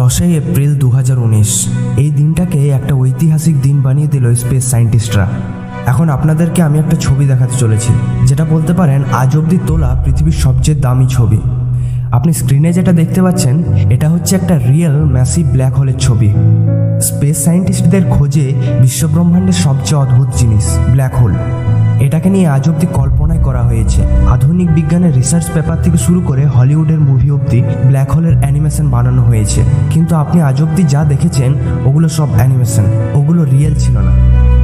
10 April 2019 এই দিনটাকে একটা ঐতিহাসিক দিন বানিয়ে দিল স্পেস সায়েন্টিস্টরা। এখন আপনাদেরকে আমি একটা ছবি দেখাতে চলেছি, যেটা বলতে পারেন আজ অবধি তোলা পৃথিবীর সবচেয়ে দামি ছবি। আপনি স্ক্রিনে যেটা দেখতে পাচ্ছেন এটা হচ্ছে একটা রিয়েল ম্যাসিভ ব্ল্যাক হোলের ছবি। স্পেস সায়েন্টিস্টদের খোঁজে বিশ্বব্রহ্মাণ্ডের সবচেয়ে অদ্ভুত জিনিস ব্ল্যাক হোল। এটাকে নিয়ে আজ অব্দি কল্পনাই করা হয়েছে। আধুনিক বিজ্ঞানের রিসার্চ পেপার থেকে শুরু করে হলিউডের মুভি অবধি ব্ল্যাক হোলের অ্যানিমেশন বানানো হয়েছে, কিন্তু আপনি আজ অব্দি যা দেখেছেন ওগুলো সব অ্যানিমেশন, ওগুলো রিয়েল ছিল না।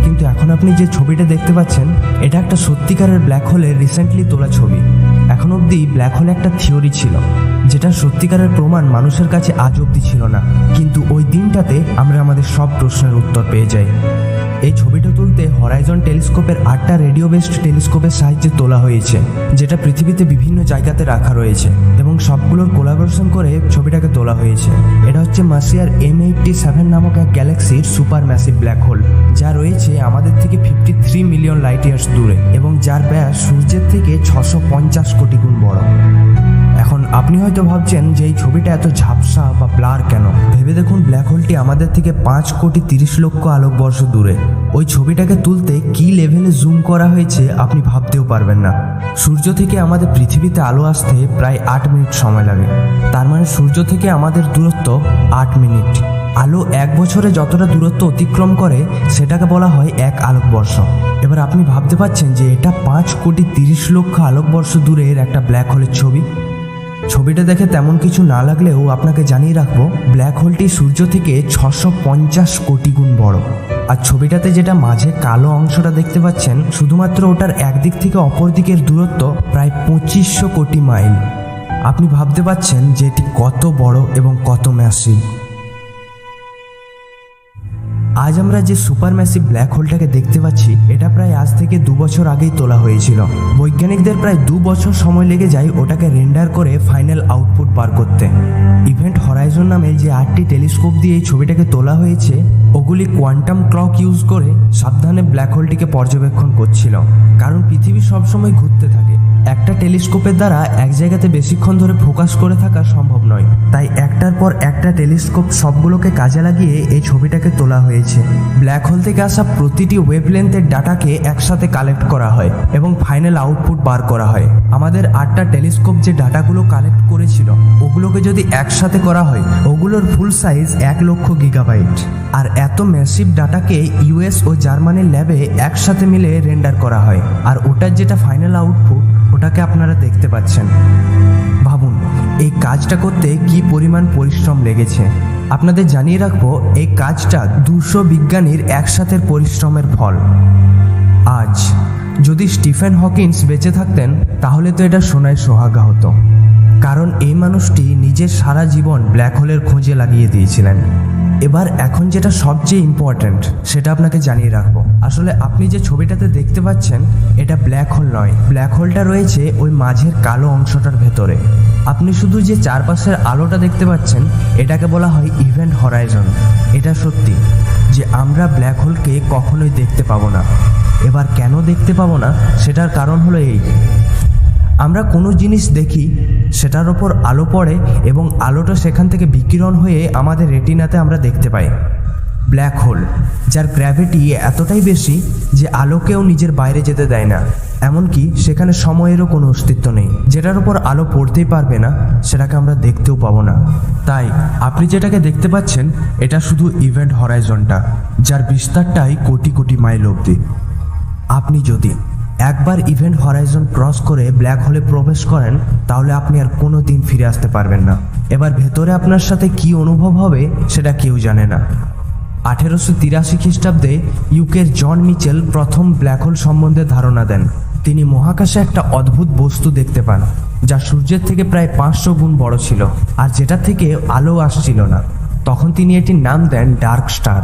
কিন্তু এখন আপনি যে ছবিটা দেখতে পাচ্ছেন এটা একটা সত্যিকারের ব্ল্যাক হোলের রিসেন্টলি তোলা ছবি। এখন অবধি ব্ল্যাক হোল একটা থিওরি ছিল, যেটা সত্যিকারের প্রমাণ মানুষের কাছে আজ অব্দি ছিল না, কিন্তু ওই দিনটাতে আমরা আমাদের সব প্রশ্নের উত্তর পেয়ে যাই। এই ছবিটা তুলতে হরাইজন টেলিস্কোপের 8টা রেডিও বেসড টেলিস্কোপের সাহায্যে তোলা হয়েছে, যেটা পৃথিবীতে বিভিন্ন জায়গাতে রাখা রয়েছে এবং সবগুলোর কোলাবোরেশন করে ছবিটাকে তোলা হয়েছে। এটা হচ্ছে মার্সিয়ার M87 নামক এক গ্যালাক্সির সুপার ম্যাসিভ ব্ল্যাক হোল, যা রয়েছে আমাদের থেকে 53 মিলিয়ন লাইট ইয়ার্স দূরে এবং যার ব্যাস সূর্যের থেকে 650 কোটি গুণ বড়। এখন আপনি হয়তো ভাবছেন যে এই ছবিটা এত ঝাপসা বা ব্লার কেন। ভেবে দেখুন, ব্ল্যাক হোলটি আমাদের থেকে 5,30,00,000 আলোকবর্ষ দূরে। ওই ছবিটাকে তুলতে কি লেভেলে জুম করা হয়েছে আপনি ভাবতেও পারবেন না। সূর্য থেকে আমাদের পৃথিবীতে আলো আসতে প্রায় 8 মিনিট সময় লাগে। তার মানে সূর্য থেকে আমাদের দূরত্ব 8 মিনিট। আলো 1 বছরে যতটা দূরত্ব অতিক্রম করে সেটাকে বলা হয় 1 আলোকবর্ষ। এবার আপনি ভাবতে পারছেন যে এটা 5,30,00,000 আলোকবর্ষ দূরের একটা ব্ল্যাক হোলের ছবি। ছবিটা দেখে তেমন কিছু না লাগলেও আপনাকে জানিয়ে রাখবো, ব্ল্যাক হোলটি সূর্য থেকে 650 কোটি গুণ বড়। আর ছবিটাতে যেটা মাঝে কালো অংশটা দেখতে পাচ্ছেন, শুধুমাত্র ওটার একদিক থেকে অপর দিকের দূরত্ব প্রায় 2500 কোটি মাইল। আপনি ভাবতে পারছেন যে এটি কত বড় এবং কত ম্যাসিভ। আজ আমরা যে সুপার ম্যাসিভ ব্ল্যাক হোলটাকে দেখতে পাচ্ছি এটা প্রায় আজ থেকে 2 বছর আগেই তোলা হয়েছিল। বৈজ্ঞানিকদের প্রায় 2 বছর সময় লেগে যায় ওটাকে রেন্ডার করে ফাইনাল আউটপুট বার করতে। ইভেন্ট হরাইজন নামে যে 8টি টেলিস্কোপ দিয়ে এই ছবিটাকে তোলা হয়েছে, ওগুলি কোয়ান্টাম ক্লক ইউজ করে সাবধানে ব্ল্যাক হোলটিকে পর্যবেক্ষণ করছিল, কারণ পৃথিবী সবসময় ঘুরতে থাকে। একটা টেলিস্কোপের দ্বারা এক জায়গাতে বেশিক্ষণ ধরে ফোকাস করে থাকা সম্ভব নয়, তাই একটার পর একটা টেলিস্কোপ সবগুলোকে কাজে লাগিয়ে এই ছবিটাকে তোলা হয়েছে। ব্ল্যাক হোল থেকে আসা প্রতিটি ওয়েভলেন্থের ডাটাকে একসাথে কালেক্ট করা হয় এবং ফাইনাল আউটপুট বার করা হয়। আমাদের 8টা টেলিস্কোপ যে ডাটাগুলো কালেক্ট করেছিল ওগুলোকে যদি একসাথে করা হয়, ওগুলোর ফুল সাইজ 1,00,000 গিগাবাইট। আর এত ম্যাসিভ ডাটাকে US ও জার্মানির ল্যাবে একসাথে মিলে রেন্ডার করা হয়, আর ওটার যেটা ফাইনাল আউটপুট ওটাকে আপনারা দেখতে পাচ্ছেন। ভাবুন এই কাজটা করতে কি পরিমাণ পরিশ্রম লেগেছে। আপনাদের জানিয়ে রাখবো, এই কাজটা 200 বিজ্ঞানীর একসাথে পরিশ্রমের ফল। আজ যদি স্টিফেন হকিন্স বেঁচে থাকতেন তাহলে তো এটা সোনায় সোহাগা হতো, কারণ এই মানুষটি নিজের সারা জীবন ব্ল্যাক হোলের খোঁজে লাগিয়ে দিয়েছিলেন। এবার এখন যেটা সবচেয়ে ইম্পর্ট্যান্ট সেটা আপনাকে জানিয়ে রাখবো। আসলে আপনি যে ছবিটাতে দেখতে পাচ্ছেন এটা ব্ল্যাক হোল নয়, ব্ল্যাক হোলটা রয়েছে ওই মাঝের কালো অংশটার ভেতরে। আপনি শুধু যে চারপাশের আলোটা দেখতে পাচ্ছেন এটাকে বলা হয় ইভেন্ট হরাইজন। এটা সত্যি যে আমরা ব্ল্যাক হোলকে কখনোই দেখতে পাবো না। এবার কেন দেখতে পাবো না সেটার কারণ হলো এই, আমরা কোনো জিনিস দেখি সেটার ওপর আলো পড়ে এবং আলোটা সেখান থেকে বিকিরণ হয়ে আমাদের রেটিনাতে আমরা দেখতে পাই। ব্ল্যাক হোল যার গ্র্যাভিটি এতটাই বেশি যে আলোকেও নিজের বাইরে যেতে দেয় না, এমনকি সেখানে সময়েরও কোনো অস্তিত্ব নেই। যেটার উপর আলো পড়তেই পারবে না সেটাকে আমরা দেখতেও পাবো না। তাই আপনি যেটাকে দেখতে পাচ্ছেন এটা শুধু ইভেন্ট হরাইজনটা, যার বিস্তারটাই কোটি কোটি মাইল অবধি। আপনি যদি একবার ইভেন্ট হরাইজন ক্রস করে ব্ল্যাক হোলে প্রবেশ করেন তাহলে আপনি আর কোনো দিন ফিরে আসতে পারবেন না। এবার ভেতরে আপনার সাথে কি অনুভব হবে সেটা কেউ জানে না। 1883 খ্রিস্টাব্দে ইউকের জন মিচেল প্রথম ব্ল্যাক হোল সম্বন্ধে ধারণা দেন। তিনি মহাকাশে একটা অদ্ভুত বস্তু দেখতে পান যা সূর্যের থেকে প্রায় 500 গুণ বড় ছিল আর যেটা থেকে আলো আসছিল না। তখন তিনি এটির নাম দেন ডার্ক স্টার।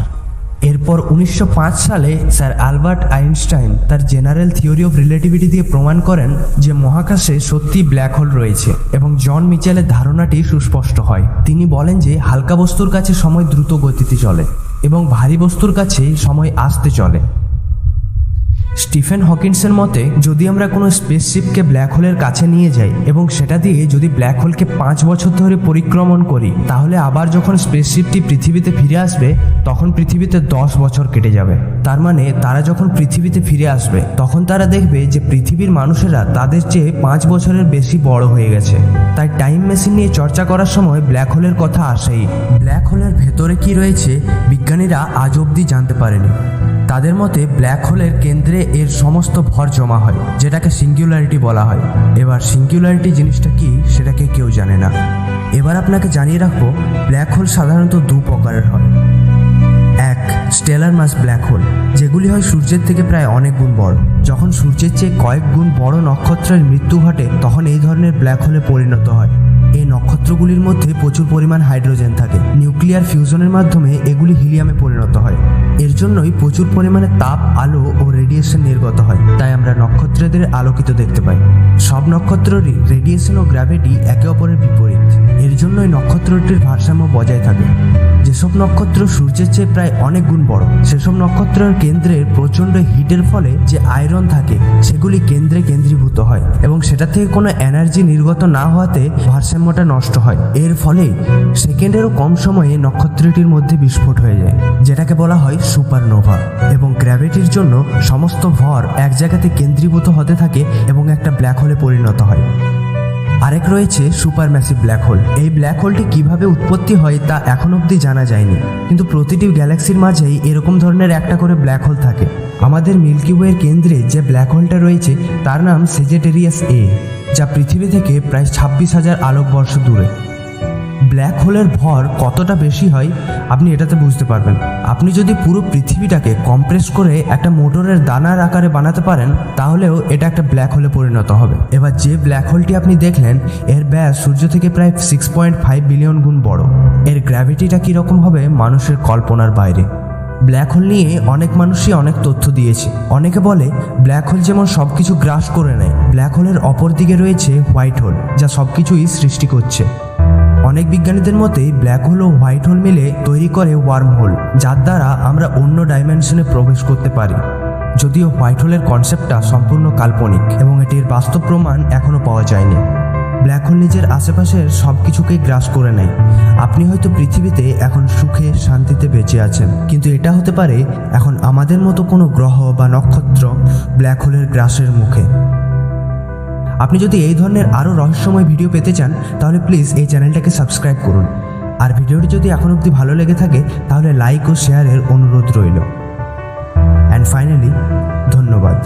এরপর 1905 সালে স্যার আলবার্ট আইনস্টাইন তার জেনারেল থিওরি অফ রিলেটিভিটি দিয়ে প্রমাণ করেন যে মহাকাশে সত্যি ব্ল্যাক হোল রয়েছে এবং জন মিচেলের ধারণাটি সুস্পষ্ট হয়। তিনি বলেন যে হালকা বস্তুর কাছে সময় দ্রুত গতিতে চলে এবং ভারী বস্তুর কাছে সময় আস্তে চলে। স্টিফেন হকিন্সের মতে যদি আমরা কোনো স্পেসশিপকে ব্ল্যাক হোলের কাছে নিয়ে যাই এবং সেটা দিয়ে যদি ব্ল্যাক হোলকে 5 বছর ধরে পরিক্রমণ করি, তাহলে আবার যখন স্পেসশিপটি পৃথিবীতে ফিরে আসবে তখন পৃথিবীতে 10 বছর কেটে যাবে। তার মানে তারা যখন পৃথিবীতে ফিরে আসবে তখন তারা দেখবে যে পৃথিবীর মানুষেরা তাদের চেয়ে 5 বছরের বেশি বড় হয়ে গেছে। তাই টাইম মেশিন নিয়ে চর্চা করার সময় ব্ল্যাক হোলের কথা আসেই। ব্ল্যাক হোলের ভেতরে কি রয়েছে বিজ্ঞানীরা আজ অবধি জানতে পারেনি। তাদের মতে ব্ল্যাক হোলের কেন্দ্রে এর সমস্ত ভর জমা হয়, যেটাকে সিঙ্গুলারিটি বলা হয়। এবার সিঙ্গুলারিটি জিনিসটা কি সেটাকে কেউ জানে না। এবার আপনাকে জানিয়ে রাখবো ব্ল্যাক হোল সাধারণত 2 প্রকারের হয়। এক, স্টেলার মাস ব্ল্যাক হোল, যেগুলি হয় সূর্যের থেকে প্রায় অনেক গুণ বড়। যখন সূর্যের চেয়ে কয়েক গুণ বড় নক্ষত্রের মৃত্যু ঘটে তখন এই ধরনের ব্ল্যাক হোলে পরিণত হয়। এই নক্ষত্রগুলির মধ্যে প্রচুর পরিমাণ হাইড্রোজেন থাকে। নিউক্লিয়ার ফিউশনের মাধ্যমে এগুলি হিলিয়ামে পরিণত হয়। এর জন্যই প্রচুর পরিমাণে তাপ, আলো ও রেডিয়েশন নির্গত হয়, তাই আমরা নক্ষত্রদের আলোকিত দেখতে পাই। সব নক্ষত্রেরই রেডিয়েশন ও গ্র্যাভিটি একে অপরের বিপরীত। এর জন্যই নক্ষত্রটির ভারসাম্য বজায় থাকে। যেসব নক্ষত্র সূর্যের চেয়ে প্রায় অনেক গুণ বড়, সেসব নক্ষত্রের কেন্দ্রের প্রচণ্ড হিটের ফলে যে আয়রন থাকে সেগুলি কেন্দ্রে কেন্দ্রীভূত হয় এবং সেটা থেকে কোনো এনার্জি নির্গত না হওয়াতে ভারসাম্যটা নষ্ট হয়। এর ফলে সেকেন্ডেরও কম সময়ে নক্ষত্রটির মধ্যে বিস্ফোট হয়ে যায়, যেটাকে বলা হয় সুপারনোভা। এবং গ্র্যাভিটির জন্য সমস্ত ভর এক জায়গাতে কেন্দ্রীভূত হতে থাকে এবং একটা ব্ল্যাক হোলে পরিণত হয়। আরেক রয়েছে সুপার ম্যাসিভ ব্ল্যাক হোল। এই ব্ল্যাক হোলটি কিভাবে উৎপত্তি হয় তা এখন অবধি জানা যায়নি, কিন্তু প্রতিটি গ্যালাক্সির মাঝেই এরকম ধরনের একটা করে ব্ল্যাক হোল থাকে। আমাদের মিল্কি ওয়ের কেন্দ্রে যে ব্ল্যাক হোলটা রয়েছে তার নাম সেজিটেরিয়াস এ, যা পৃথিবী থেকে প্রায় 26,000 আলোকবর্ষ দূরে। ব্ল্যাক হোলের ভর কতটা বেশি হয় আপনি এটাতে বুঝতে পারবেন। আপনি যদি পুরো পৃথিবীটাকে কম্প্রেস করে একটা মোটরের দানার আকারে বানাতে পারেন তাহলেও এটা একটা ব্ল্যাক হোলে পরিণত হবে। এবার যে ব্ল্যাক হোলটি আপনি দেখলেন এর ব্যাস সূর্য থেকে প্রায় 6.5 বিলিয়ন গুণ বড়। এর গ্র্যাভিটিটা কীরকম হবে মানুষের কল্পনার বাইরে। ব্ল্যাক হোল নিয়ে অনেক মানুষই অনেক তথ্য দিয়েছে। অনেকে বলে ব্ল্যাক হোল যেমন সব কিছু গ্রাস করে নেয়, ব্ল্যাক হোলের অপর দিকে রয়েছে হোয়াইট হোল, যা সব কিছুই সৃষ্টি করছে। অনেক বিজ্ঞানীদের মতে ব্ল্যাক হোল ও হোয়াইট হোল মিলে তৈরি করে ওয়ার্ম হোল, যার দ্বারা আমরা অন্য ডাইমেনশনে প্রবেশ করতে পারি। যদিও হোয়াইট হোলের কনসেপ্টটা সম্পূর্ণ কাল্পনিক এবং এটির বাস্তব প্রমাণ এখনও পাওয়া যায়নি। ব্ল্যাক হোল নিজের আশেপাশের সব কিছুকেই গ্রাস করে নেয়। আপনি হয়তো পৃথিবীতে এখন সুখে শান্তিতে বেঁচে আছেন, কিন্তু এটা হতে পারে এখন আমাদের মতো কোনো গ্রহ বা নক্ষত্র ব্ল্যাক হোলের গ্রাসের মুখে। আপনি যদি এই ধরনের আরও রহস্যময় ভিডিও পেতে চান তাহলে প্লিজ এই চ্যানেলটাকে সাবস্ক্রাইব করুন। আর ভিডিওটি যদি এখন অবধি ভালো লেগে থাকে তাহলে লাইক ও শেয়ারের অনুরোধ রইল। অ্যান্ড ফাইনালি ধন্যবাদ।